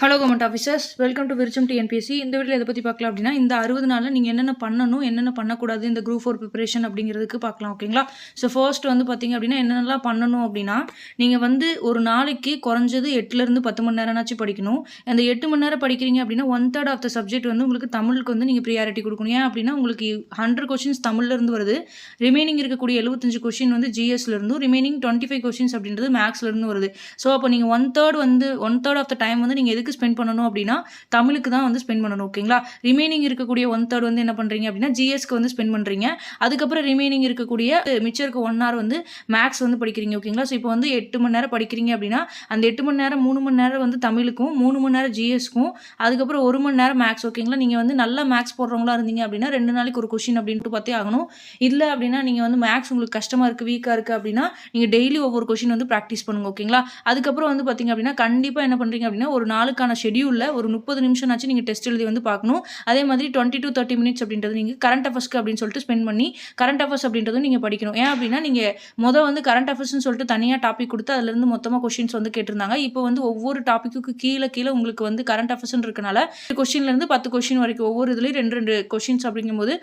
Hello government officers, welcome to Virutcham TNPSC. இந்த வீடியோவில் எதை பற்றி பார்க்கலாம் அப்படின்னா, இந்த 60 நாளில் நீங்கள் என்னென்ன பண்ணணும், என்னென்ன பண்ணக்கூடாது இந்த குரூப் 4 ப்ரிப்பரேஷன் அப்படிங்கிறதுக்கு பார்க்கலாம். ஓகேங்களா? ஸோ ஃபர்ஸ்ட் வந்து பார்த்தீங்க அப்படின்னா, என்னென்னலாம் பண்ணணும் அப்படின்னா, நீங்கள் வந்து ஒரு நாளைக்கு குறைஞ்சது 8லேருந்து 10 மணி நேரம்னாச்சும் படிக்கணும். அந்த 8 மணி நேரம் படிக்கிறீங்க அப்படின்னா 1/3 ஆஃப் த சப்ஜெக்ட் வந்து உங்களுக்கு தமிழுக்கு வந்து நீங்கள் ப்ரியாரிட்டி கொடுக்கணும். ஏன் அப்படின்னா, உங்களுக்கு 100 கொஷின்ஸ் தமிழ்லேருந்து வருது. ரிமைனிங் இருக்கக்கூடிய 75 கொஷின் வந்து ஜிஎஸ்லேருந்தும், ரிமைனிங் 25 கொஷின்ஸ் அப்படின்றது மேக்ஸ்லேருந்து வருது. ஸோ அப்போ நீங்கள் 1/3 ஆஃப் த டைம் வந்து நீங்கள் எதுக்கு ஸ்பெண்ட் பண்ணணும் அப்படின்னா தமிழுக்கு தான் வந்து ஸ்பெண்ட் பண்ணணும். ஓகேங்களா? ரிமைனிங் இருக்கக்கூடிய 1/3 வந்து என்ன பண்றீங்க அப்படின்னா ஜிஎஸ்க்கு வந்து ஸ்பெண்ட் பண்றீங்க. அதுக்கப்புறம் ரிமைனிங் இருக்கக்கூடிய மிச்சம் இருக்க 1 hour வந்து மேக்ஸ் வந்து படிக்கிறீங்க. ஓகேங்களா? ஸோ இப்போ வந்து 8 மணி நேரம் படிக்கிறீங்க அப்படின்னா அந்த 8 மணி நேரம் 3 மணி நேரம் வந்து தமிழுக்கும், 3 மணி நேரம் ஜிஎஸ்க்கும், அதுக்கப்புறம் 1 மணி நேரம் மேக்ஸ். ஓகேங்களா? நீங்க வந்து நல்லா மேக்ஸ் போடுறவங்களா இருந்தீங்க அப்படின்னா 2 நாளைக்கு ஒரு கொஸ்டின் அப்படின்ட்டு பார்த்தே ஆகணும். இல்லை அப்படின்னா நீங்க வந்து மேக்ஸ் உங்களுக்கு கஷ்டமா இருக்கு, வீக்கா இருக்கு அப்படின்னா நீங்க டெய்லி ஒவ்வொரு கொஸ்டின் வந்து ப்ராக்டிஸ் பண்ணுங்க. ஓகேங்களா? அதுக்கப்புறம் வந்து பார்த்தீங்க அப்படின்னா கண்டிப்பா என்ன பண்றீங்க அப்படின்னா ஒரு நாளுக்கான ஷெட்யூல்ல ஒரு 30 நிமிஷம்னாச்சும் நீங்க டெஸ்ட் எழுதி வந்து பார்க்கணும். அதே மாதிரி 20 to 30 மினிட்ஸ் அப்படின்றது நீங்க கரண்ட் அஃபேர்ஸ்க்கு அப்படின்னு சொல்லிட்டு ஸ்பெண்ட் பண்ணி கரண்ட் அஃபேர்ஸ் அப்படின்றதும் நீங்க படிக்கணும். ஏன் அப்படின்னா நீங்க வந்து கரண்ட் அஃபேர்ஸ்னு சொல்லிட்டு தனியா டாபிக் கொடுத்து அதுல இருந்து மொத்தமா கொஸ்டின்ஸ் வந்து கேட்டிருந்தாங்க. இப்போ வந்து ஒவ்வொரு டாபிக்கு கீழே உங்களுக்கு வந்து கரண்ட் அஃபேர்ஸ் இருக்கனால கொஸ்டின்ல இருந்து 10 கொஸ்டின் வரைக்கும் ஒவ்வொரு இதுலயும் 2 கொஸ்டின்ஸ் அப்படிங்கும்போது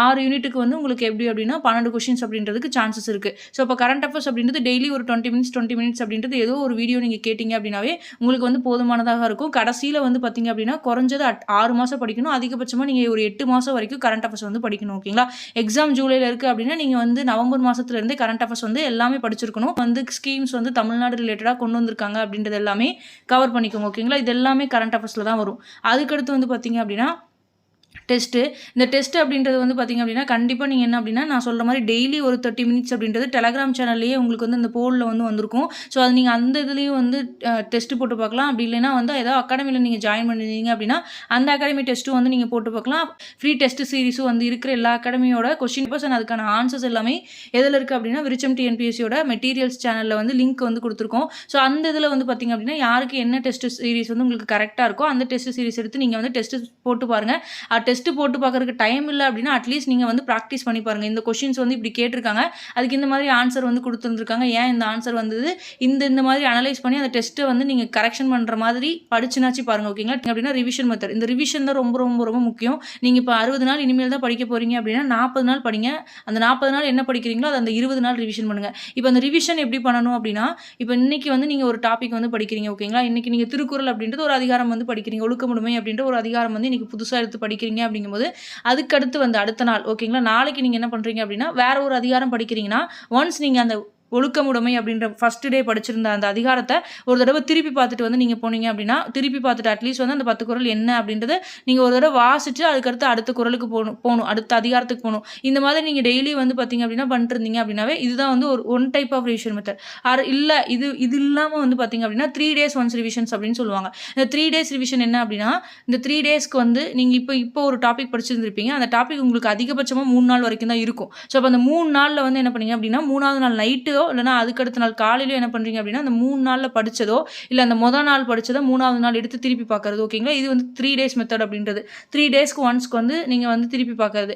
6 யூனிட்டுக்கு வந்து உங்களுக்கு எப்படி அப்படின்னா 12 கொஸ்டின்ஸ் அப்படின்றதுக்கு சான்சஸ் இருக்கு. ஸோ இப்போ கரண்ட் அஃபேர்ஸ் அப்படின்றது டெய்லி ஒரு 20 மினிட்ஸ் அப்படின்றது ஏதோ ஒரு வீடியோ நீங்க கேட்டீங்க அப்படின்னாவே உங்களுக்கு வந்து போதுமானதாக இருக்கும். கடைசியில வந்து பார்த்தீங்க அப்படின்னா குறைஞ்சது 6 மாதம் படிக்கணும். அதிகபட்சமாக நீங்கள் ஒரு 8 மாதம் வரைக்கும் கரண்ட் அஃபேர்ஸ் வந்து படிக்கணும். ஓகேங்களா? எக்ஸாம் ஜூலையில் இருக்குது அப்படின்னா நீங்கள் வந்து நவம்பர் மாதத்துலேருந்தே கரண்ட் அஃபேர்ஸ் வந்து எல்லாமே படிச்சிருக்கணும். வந்து ஸ்கீம்ஸ் வந்து தமிழ்நாடு ரிலேட்டடாக கொண்டு வந்திருக்காங்க அப்படின்றது எல்லாமே கவர் பண்ணிக்கோங்க. ஓகேங்களா? இது எல்லாமே கரண்ட் அஃபேர்ஸில் தான் வரும். அதுக்கடுத்து வந்து பார்த்தீங்க அப்படின்னா டெஸ்ட்டு. இந்த டெஸ்ட் அப்படின்றது வந்து பார்த்தீங்க அப்படின்னா கண்டிப்பாக நீங்கள் என்ன அப்படின்னா நான் சொல்கிற மாதிரி டெய்லி ஒரு 30 மினிட்ஸ் அப்படின்றது டெலகிராம் சேனல்லையே உங்களுக்கு வந்து அந்த போலில் வந்து வந்திருக்கும். ஸோ அது நீங்கள் அந்த இதுலேயும் வந்து டெஸ்ட்டு போட்டு பார்க்கலாம். அப்படி இல்லைன்னா வந்து ஏதாவது அகாடமியில் நீங்கள் ஜாயின் பண்ணியிருந்தீங்க அப்படின்னா அந்த அகாடமி டெஸ்ட்டும் வந்து நீங்கள் போட்டு பார்க்கலாம். ஃப்ரீ டெஸ்ட் சீரிஸும் வந்து இருக்கிற எல்லா அகாடமியோட கொஸ்டின் பேப்பர்ஸ் அண்ட் அதுக்கான ஆன்சர்ஸ் எல்லாமே எதில் இருக்குது அப்படின்னா விருச்சம் டிஎன்பிஎஸ்சியோட மெட்டீரியல்ஸ் சேனலில் வந்து லிங்க் வந்து கொடுத்துருக்கோம். ஸோ அந்த இதில் வந்து பார்த்தீங்க அப்படின்னா யாருக்கு என்ன டெஸ்ட் சீரிஸ் வந்து உங்களுக்கு கரெக்டாக இருக்கோ அந்த டெஸ்ட் சீரிஸ் எடுத்து நீங்கள் வந்து டெஸ்ட் போட்டு பாருங்கள். டெஸ்ட் போட்டு பார்க்கறதுக்கு டைம் இல்லை அப்படின்னா அட்லீஸ்ட் நீங்கள் வந்து ப்ராக்டிஸ் பண்ணி பாருங்கள். இந்த கொஸ்டின்ஸ் வந்து இப்படி கேட்டிருக்காங்க, அதுக்கு இந்த மாதிரி ஆன்சர் வந்து கொடுத்துருந்துருக்காங்க, ஏன் இந்த ஆன்சர் வந்தது, இந்த மாதிரி அனலைஸ் பண்ணி அந்த டெஸ்ட்டை வந்து நீங்கள் கரெக்ஷன் பண்ணுற மாதிரி படிச்சுனாச்சு பாருங்கள். ஓகேங்களா? அப்படின்னா ரிவிஷன் மெத்தட். இந்த ரிவிஷன் தான் ரொம்ப ரொம்ப ரொம்ப முக்கியம். நீங்கள் இப்போ 60 நாள் இனிமேல் தான் படிக்க போகிறீங்க அப்படின்னா 40 நாள் படிங்க. அந்த 40 நாள் என்ன படிக்கிறீங்களோ அது அந்த 20 நாள் ரிவிஷன் பண்ணுங்கள். இப்போ அந்த ரிவிஷன் எப்படி பண்ணணும் அப்படின்னா இப்போ இன்னைக்கு வந்து நீங்கள் ஒரு டாபிக் வந்து படிக்கிறீங்க. ஓகேங்களா? இன்னைக்கு நீங்கள் திருக்குறள் அப்படின்றது ஒரு அதிகாரம் வந்து படிக்கிறீங்க, ஒழுக்கமுடைமை அப்படின்ற ஒரு அதிகாரம் வந்து இன்னைக்கு புதுசாக எடுத்து படிக்கிறீங்க அப்படிங்கும்போது அதுக்கடுத்து வந்து அடுத்த நாள் ஓகேங்களா நாளைக்கு நீங்க என்ன பண்றீங்க அப்படின்னா வேற ஒரு அதிகாரம் படிக்கிறீங்கன்னா ஒன்ஸ் நீங்க அந்த ஒழுக்கமுடைமை அப்படின்ற ஃபர்ஸ்ட் டே படிச்சிருந்த அந்த அதிகாரத்தை ஒரு தடவை திருப்பி பார்த்துட்டு வந்து நீங்கள் போனீங்க அப்படின்னா திருப்பி பார்த்துட்டு அட்லீஸ்ட் வந்து அந்த 10 குறள் என்ன அப்படின்றத நீங்கள் ஒரு தடவை வாசிச்சு அதுக்கடுத்து அடுத்த குறளுக்கு போகணும், அடுத்த அதிகாரத்துக்கு போகணும். இந்த மாதிரி நீங்கள் டெய்லி வந்து பார்த்தீங்க அப்படின்னா பண்ணிட்டு இருந்தீங்க அப்படின்னாவே இதுதான் வந்து ஒரு one type of revision method. இல்லை இது இல்லாமல் வந்து பார்த்தீங்க அப்படின்னா 3 days ஒன்ஸ் ரிவிஷன்ஸ் அப்படின்னு சொல்லுவாங்க. இந்த 3 days ரிவிஷன் என்ன அப்படின்னா இந்த 3 daysக்கு வந்து நீங்கள் இப்போ ஒரு டாபிக் படிச்சிருந்திருப்பீங்க. அந்த டாபிக் உங்களுக்கு அதிகபட்சமாக 3 நாள் வரைக்கும் தான் இருக்கும். ஸோ அப்போ அந்த 3 நாளில் வந்து என்ன பண்ணீங்க அப்படின்னா 3வது நாள் நைட்டோ இல்லைனா அதுக்கடுத்த நாள் காலையில என்ன பண்றீங்க அப்படின்னா அந்த 3 நாள்ல படிச்சதோ இல்ல அந்த முதல் நாள் படிச்சதோ 3வது நாள் எடுத்து திருப்பி பார்க்கறது. ஓகேங்களா? இது வந்து 3 days மெத்தட் அப்படின்றது. 3 daysக்கு ஒன்ஸ்க்கு வந்து நீங்க வந்து திருப்பி பார்க்கறது.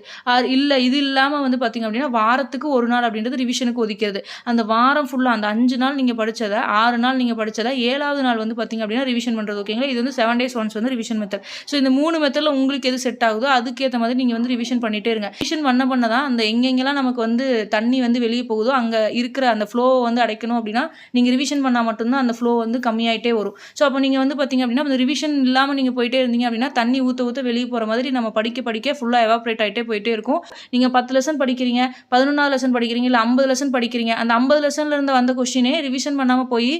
இல்ல இது இல்லாம வந்து பாத்தீங்க அப்படின்னா வாரத்துக்கு ஒரு நாள் அப்படின்றது ரிவிஷனுக்கு ஒதுக்கிறது. அந்த வாரம் ஃபுல்லா அந்த 5 நாள் நீங்க படிச்சதை 6 நாள் நீங்க படிச்சதை 7வது நாள் வந்து பாத்தீங்க அப்படின்னா ரிவிஷன் பண்றது. ஓகேங்களா? இது வந்து 7 days ஒன்ஸ் வந்து ரிவிஷன் மெத்தட். ஸோ இந்த 3 மெத்தட்ல உங்களுக்கு எது செட் ஆகுதோ அதுக்கேற்ற மாதிரி நீங்க வந்து ரிவிஷன் பண்ணிட்டே இருங்க. ரிவிஷன் பண்ணதான் அந்த எங்கெங்கெல்லாம் நமக்கு வந்து தண்ணி வந்து வெளியே போகுதோ அங்க இருக்கிற அந்த ஃப்ளோ வந்து அடைக்கணும் அப்படின்னா நீங்கள் ரிவிஷன் பண்ணால் மட்டும்தான் அந்த ஃப்ளோ வந்து கம்மியாயிட்டே வரும். ஸோ அப்போ நீங்கள் வந்து பார்த்தீங்க அப்படின்னா அந்த ரிவிஷன் இல்லாமல் நீங்கள் போயிட்டே இருந்தீங்க அப்படின்னா தண்ணி ஊற்ற வெளியே போகிற மாதிரி நம்ம படிக்க ஃபுல்லாக எவாப்ரேட் ஆகிட்டே போயிட்டே இருக்கும். நீங்கள் 10 லெசன் படிக்கிறீங்க, 11வது லெசன் படிக்கிறீங்க, இல்லை 50 லெசன் படிக்கிறீங்க. அந்த 50 லெசன்ல இருந்து வந்த கொஸ்டினே ரிவிஷன் பண்ணாமல் போய்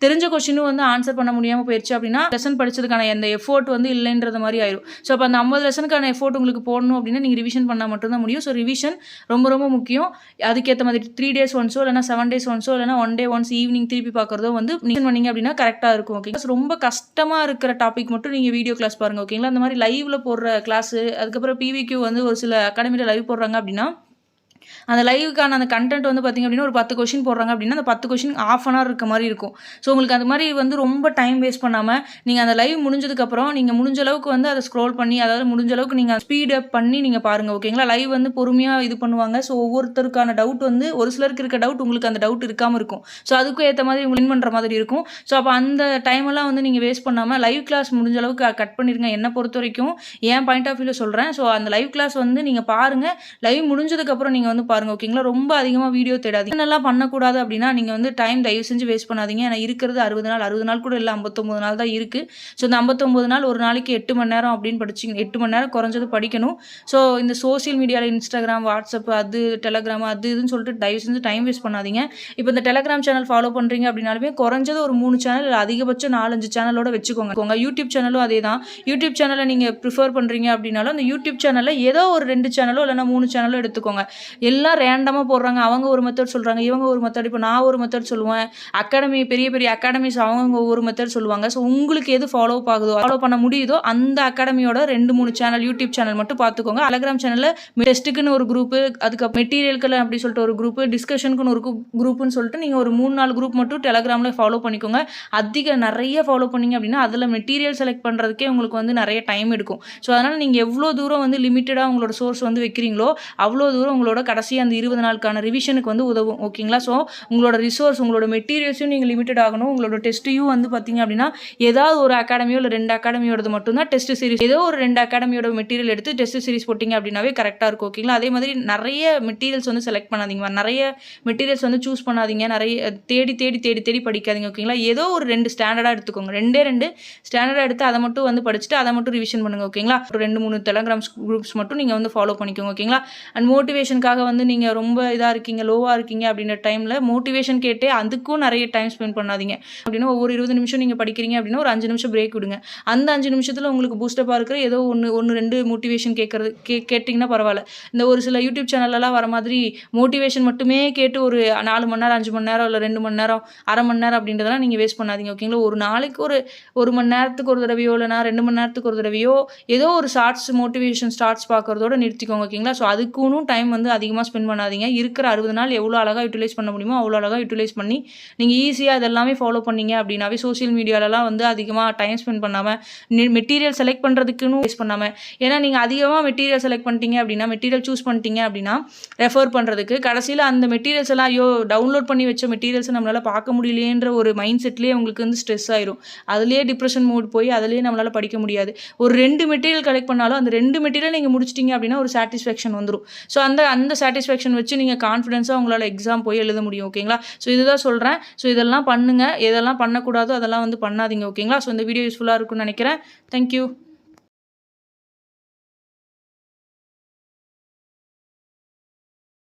தெரிஞ்ச கொஸ்டினும் வந்து ஆன்சர் பண்ண முடியாமல் போயிடுச்சு அப்படின்னா லெசன் படிச்சதுக்கான அந்த எஃபோர்ட் வந்து இல்லைன்றது மாதிரி ஆயிடும். ஸோ அப்போ அந்த 50 லெசனுக்கான எஃபோர்ட் உங்களுக்கு போடணும் அப்படின்னா நீங்கள் ரிவிஷன் பண்ணால் மட்டும்தான் முடியும். ஸோ ரிவிஷன் ரொம்ப ரொம்ப முக்கியம். அதுக்கேற்ற மாதிரி 3 days ஒன்ஸோ இல்லைனா 7 days ஒன்ஸோ இல்லைனா 1 day ஒன்ஸ் ஈவினிங் திருப்பி பார்க்குறதோ வந்து நீங்கள் பண்ணீங்க அப்படின்னா கரெக்டாக இருக்கும். ஓகே, ரொம்ப கஷ்டமாக இருக்கிற டாபிக் மட்டும் நீங்கள் வீடியோ கிளாஸ் பாருங்கள். ஓகேங்களா? அந்த மாதிரி லைவ்ல போடுற கிளாஸு அதுக்கப்புறம் பிவிக்யூ வந்து ஒரு சில அகாடமியில் லைவ் போடுறாங்க அப்படின்னா அந்த லைவுக்கான அந்த கண்டென்ட் வந்து பார்த்திங்க அப்படின்னா ஒரு 10 கொஷின் போடுறாங்க அப்படின்னா அந்த 10 கொஷின் ½ அன் ஹவர் இருக்க மாதிரி இருக்கும். ஸோ உங்களுக்கு அது மாதிரி வந்து ரொம்ப டைம் வேஸ்ட் பண்ணாமல் நீங்கள் அந்த லைவ் முடிஞ்சதுக்கப்புறம் நீங்கள் முடிஞ்ச அளவுக்கு வந்து அதை ஸ்க்ரோல் பண்ணி, அதாவது முடிஞ்ச அளவுக்கு நீங்கள் ஸ்பீட் அப் பண்ணி நீங்கள் பாருங்கள். ஓகேங்களா? லைவ் வந்து பொறுமையாக இது பண்ணுவாங்க. ஸோ ஒவ்வொருத்தருக்கான டவுட் வந்து ஒரு சிலருக்கு இருக்க டவுட் உங்களுக்கு அந்த டவுட் இருக்காமல் இருக்கும். ஸோ அதுக்கும் ஏற்ற மாதிரி உங்களுக்கு வின் பண்ணுற மாதிரி இருக்கும். ஸோ அப்போ அந்த டைமெல்லாம் வந்து நீங்கள் வேஸ்ட் பண்ணாமல் லைவ் கிளாஸ் முடிஞ்ச அளவுக்கு கட் பண்ணிடுங்க. என்னை பொறுத்த வரைக்கும் என் பாயிண்ட் ஆஃப் வியூவில் சொல்கிறேன். ஸோ அந்த லைவ் கிளாஸ் வந்து நீங்கள் பாருங்கள். லைவ் முடிஞ்சதுக்கப்புறம் நீங்கள் வந்து பாருங்கள். ஓகேங்களா? ரொம்ப அதிகமாக வீடியோ தேடாதீங்க. என்னெல்லாம் பண்ணக்கூடாது அப்படின்னா நீங்கள் வந்து டைம் தயவு செஞ்சு வேஸ்ட் பண்ணாதீங்க. ஏன்னா இருக்கிறது 60 நாள். 60 நாள் கூட இல்லை, 59 நாள் தான் இருக்குது. ஸோ இந்த 59 நாள் ஒரு நாளைக்கு 8 மணி நேரம் அப்படின்னு படிச்சிங்க. 8 மணி நேரம் குறைஞ்சது படிக்கணும். ஸோ இந்த சோசியல் மீடியாவில் இன்ஸ்டாகிராம், வாட்ஸ்அப், அது டெலகிராம், அது இதுன்னு சொல்லிட்டு தயவு செஞ்சு டைம் வேஸ்ட் பண்ணாதீங்க. இப்போ இந்த டெலகிராம் சேனல் ஃபாலோ பண்ணுறீங்க அப்படின்னாலுமே குறைஞ்சது ஒரு 3 சேனல் இல்லை அதிகபட்சம் 4-5 சேனலோட வச்சுக்கோங்க. யூடியூப் சேனலும் அதே தான். யூடியூப் சேனலை நீங்கள் ப்ரிஃபர் பண்ணுறீங்க அப்படின்னாலும் அந்த யூடியூப் சேனலில் ஏதோ ஒரு 2 சேனலோ இல்லைனா 3 சேனலோ எடுத்துக்கோங்க. எல்லாம் ரேண்டமாக போடுறாங்க. அவங்க ஒரு மெத்தட் சொல்கிறாங்க, இவங்க ஒரு மெத்தட். இப்போ நான் ஒரு மெத்தட் சொல்லுவேன். பெரிய பெரிய அகாடமிஸ் அவங்க ஒவ்வொரு மெத்தட் சொல்லுவாங்க. ஸோ உங்களுக்கு எது ஃபாலோ பண்ண முடியுதோ அந்த அகாடமியோட 2-3 சேனல் யூடியூப் சேனல் மட்டும் பார்த்துக்கோங்க. டெலகிராம் சேனலில் டெஸ்ட்டுக்குன்னு ஒரு குரூப்பு, அதுக்கு மெட்டீரியல்கள் அப்படி சொல்லிட்டு ஒரு குரூப்பு, டிஸ்கஷனுக்குன்னு ஒரு குரூப்புன்னு சொல்லிட்டு நீங்கள் ஒரு 3-4 குரூப் மட்டும் டெலகிராமில் ஃபாலோ பண்ணிக்கோங்க. நிறைய ஃபாலோ பண்ணிங்க அப்படின்னா அதில் மெட்டீரியல் செலக்ட் பண்ணுறதுக்கே உங்களுக்கு வந்து நிறைய டைம் எடுக்கும். ஸோ அதனால் நீங்கள் எவ்வளோ தூரம் வந்து லிமிட்டடாக உங்களோட சோர்ஸ் வந்து வைக்கிறீங்களோ அவ்வளோ தூரம் உங்களோட கடைசி அந்த 20 நாளுக்கான ரிவிஷனுக்கு வந்து உதவும். ஓகேங்களா? ஸோ உங்களோட ரிசோர்ஸ், உங்களோட மெட்டீரியல்ஸையும் நீங்கள் லிமிட்டட் ஆகணும். உங்களோட டெஸ்ட்டையும் வந்து பார்த்தீங்க அப்படின்னா ஏதாவது ஒரு அகாடமியோ இல்லை 2 அகாடமியோடது மட்டும்தான் டெஸ்ட் சீரிஸ். ஏதோ ஒரு 2 அகாடமியோட மெட்டீரியல் எடுத்து டெஸ்ட் சீரிஸ் போட்டிங்க அப்படின்னாவே கரெக்டாக இருக்கும். ஓகேங்களா? அதே மாதிரி நிறைய மெட்டீரியல்ஸ் வந்து செலக்ட் பண்ணாதீங்க. நிறைய மெட்டீரியல்ஸ் வந்து சூஸ் பண்ணாதீங்க. நிறைய தேடி படிக்காதீங்க. ஓகேங்களா? ஏதோ ஒரு 2 ஸ்டாண்டர்டாக எடுத்துக்கோங்க. 2 ஸ்டாண்டர்டாக எடுத்து அதை மட்டும் வந்து படிச்சுட்டு அதை மட்டும் ரிவிஷன் பண்ணுங்கள். ஓகேங்களா? ஒரு 2-3 டெலகிராம் குரூப்ஸ் மட்டும் நீங்கள் வந்து ஃபாலோ பண்ணிக்கோங்க. ஓகேங்களா? அண்ட் மோட்டிவேஷனுக்காக வந்து நீங்கள் ரொம்ப இதாக இருக்கீங்க, லோவாக இருக்கீங்க அப்படின்ற டைமில் மோட்டிவேஷன் கேட்டே அதுக்கும் நிறைய டைம் ஸ்பெண்ட் பண்ணாதீங்க. அப்படின்னா ஒவ்வொரு 20 நிமிஷம் நீங்கள் படிக்கிறீங்க அப்படின்னா ஒரு 5 நிமிஷம் பிரேக் விடுங்க. அந்த 5 நிமிஷத்தில் உங்களுக்கு பூஸ்டப்பாக இருக்கிற ஏதோ 1-2 மோட்டிவேஷன் கேட்டிங்கன்னா பரவாயில்ல. இந்த ஒரு சில யூடியூப் சேனல்லாம் வர மாதிரி மோட்டிவேஷன் மட்டுமே கேட்டு ஒரு 4 மணி நேரம், 5 மணி நேரம், இல்லை 2 மணி நேரம், அரை மணி நேரம் அப்படின்றதெல்லாம் நீங்கள் வேஸ்ட் பண்ணாதீங்க. ஓகேங்களா? ஒரு நாளைக்கு ஒரு மணி நேரத்துக்கு ஒரு தடவையோ இல்லைனா 2 மணி நேரத்துக்கு ஒரு தடவையோ ஏதோ ஒரு மோட்டிவேஷன் ஷார்ட்ஸ் பார்க்குறதோட நிறுத்திக்கோங்க. ஓகேங்களா? ஸோ அதுக்குன்னு டைம் வந்து அதிகமாக ஸ்பெண்ட் பண்ணாதீங்க. இருக்கிற 60 நாள் எவ்வளோ அழகாக யூட்டிலைஸ் பண்ண முடியுமோ அவ்வளோ அழகாக யூட்டிலைஸ் பண்ணி நீங்கள் ஈஸியாக இதெல்லாமே ஃபாலோ பண்ணீங்க அப்படின்னாவே சோசியல் மீடியாலலாம் வந்து அதிகமாக டைம் ஸ்பெண்ட் பண்ணாமல் மெட்டீரியல் செலக்ட் பண்ணுறதுக்குன்னு வேஸ்ட் பண்ணாமல், ஏன்னா நீங்கள் அதிகமாக மெட்டீரியல் செலக்ட் பண்ணிட்டீங்க அப்படின்னா, மெட்டீரியல் சூஸ் பண்ணிட்டீங்க அப்படின்னா ரெஃபர் பண்ணுறதுக்கு கடைசியில் அந்த மெட்டீரியல்ஸ் எல்லாம் டவுன்லோட் பண்ணி வச்ச மெட்டீரியல்ஸை நம்மளால் பார்க்க முடியலையேன்ற ஒரு மைண்ட் செட்லேயே உங்களுக்கு வந்து ஸ்ட்ரெஸ் ஆயிரும். அதுலேயே டிப்ரெஷன் மூட் போய் அதுலேயே நம்மளால் படிக்க முடியாது. ஒரு 2 மெட்டீரியல் கலெக்ட் பண்ணாலும் அந்த 2 மெட்டீரியல் நீங்கள் முடிச்சிட்டிங்க அப்படின்னா ஒரு சாட்டிஸ்ஃபேக்ஷன் வந்துடும். ஸோ அந்த சாட்டிஸ்ஃபேக்ஷன் வச்சு நீங்கள் கான்ஃபிடென்ஸாக உங்களால் எக்ஸாம் போய் எழுத முடியும். ஓகேங்களா? ஸோ இதுதான் சொல்கிறேன். ஸோ இதெல்லாம் பண்ணுங்கள். எதெல்லாம் பண்ணக்கூடாதோ அதெல்லாம் வந்து பண்ணாதீங்க. ஓகேங்களா? ஸோ இந்த வீடியோ யூஸ்ஃபுல்லாக இருக்கும்னு நினைக்கிறேன். தேங்க்யூ.